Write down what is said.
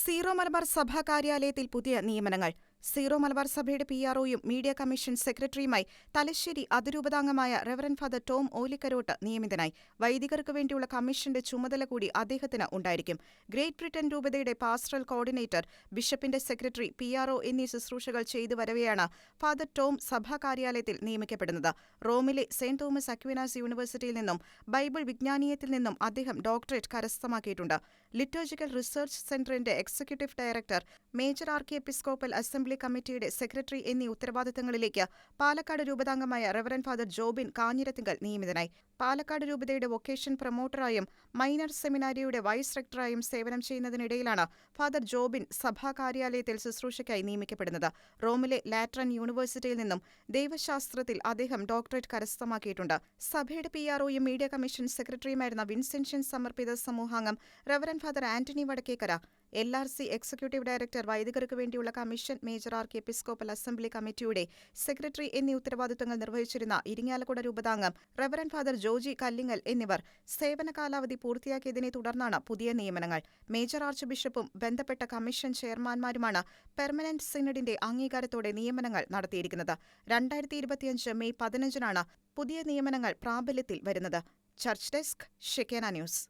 Zero Malabar സഭാ കാര്യാലയത്തിൽ പുതിയ നിയമനങ്ങൾ. സീറോ മലബാർ സഭയുടെ PROയും മീഡിയ കമ്മീഷൻ സെക്രട്ടറിയുമായി തലശ്ശേരി അതിരൂപതാംഗമായ റവറന്റ് ഫാദർ ടോം ഓലിക്കരോട്ട് നിയമിതനായി. വൈദികർക്ക് വേണ്ടിയുള്ള കമ്മീഷന്റെ ചുമതല കൂടി അദ്ദേഹത്തിന് ഉണ്ടായിരിക്കും. ഗ്രേറ്റ് ബ്രിട്ടൻ രൂപതയുടെ പാസ്റ്ററൽ കോർഡിനേറ്റർ, ബിഷപ്പിന്റെ സെക്രട്ടറി, PRO എന്നീ ശുശ്രൂഷകൾ ചെയ്തു വരവെയാണ് ഫാദർ ടോം സഭാ കാര്യാലയത്തിൽ നിയമിക്കപ്പെടുന്നത്. റോമിലെ സെന്റ് തോമസ് അക്വീനാസ് യൂണിവേഴ്സിറ്റിയിൽ നിന്നും ബൈബിൾ വിജ്ഞാനീയത്തിൽ നിന്നും അദ്ദേഹം ഡോക്ടറേറ്റ് കരസ്ഥമാക്കിയിട്ടുണ്ട്. ലിറ്റർജിക്കൽ റിസർച്ച് സെന്ററിന്റെ executive director, major archiepiscopal assembly കമ്മിറ്റിയുടെ സെക്രട്ടറി എന്നീ ഉത്തരവാദിത്തങ്ങളിലേക്ക് പാലക്കാട് രൂപതാംഗമായ റവറന്റ് ഫാദർ ജോബിൻ കാഞ്ഞിരത്തിങ്കൽ നിയമിതനായി. പാലക്കാട് രൂപതയുടെ വൊക്കേഷൻ പ്രൊമോട്ടറായും മൈനർ സെമിനാരിയുടെ വൈസ് റെക്ടറായും സേവനം ചെയ്യുന്നതിനിടയിലാണ് ഫാദർ ജോബിൻ സഭാ കാര്യാലയത്തിൽ ശുശ്രൂഷയ്ക്കായി നിയമിക്കപ്പെടുന്നത്. റോമിലെ ലാറ്ററൻ യൂണിവേഴ്സിറ്റിയിൽ നിന്നും ദൈവശാസ്ത്രത്തിൽ അദ്ദേഹം ഡോക്ടറേറ്റ് കരസ്ഥമാക്കിയിട്ടുണ്ട്. സഭയുടെ PROയും മീഡിയ കമ്മീഷൻ സെക്രട്ടറിയുമായിരുന്ന വിൻസെൻഷ്യൻ സമർപ്പിത സമൂഹാംഗം reverend father Antony Vadakkekara, LRC executive director, വൈദികർക്ക് വേണ്ടിയുള്ള commission, major archiepiscopal assembly കമ്മിറ്റിയുടെ സെക്രട്ടറി എന്നീ ഉത്തരവാദിത്തങ്ങൾ നിർവഹിച്ചിരുന്ന ഇരിങ്ങാലക്കുട രൂപതാംഗം റവറന്റ് ഫാദർ ജോജി കല്ലിങ്ങൽ എന്നിവർ സേവന കാലാവധി പൂർത്തിയാക്കിയതിനെ തുടർന്നാണ് പുതിയ നിയമനങ്ങൾ. മേജർ ആർച്ച് ബിഷപ്പും ബന്ധപ്പെട്ട കമ്മീഷൻ ചെയർമാൻമാരുമാണ് പെർമനന്റ് സിനഡിന്റെ അംഗീകാരത്തോടെ നിയമനങ്ങൾ നടത്തിയിരിക്കുന്നത്. 2025 മെയ് 15-നാണ് പുതിയ നിയമനങ്ങൾ പ്രാബല്യത്തിൽ വരുന്നത്. Church desk, Shekinah news.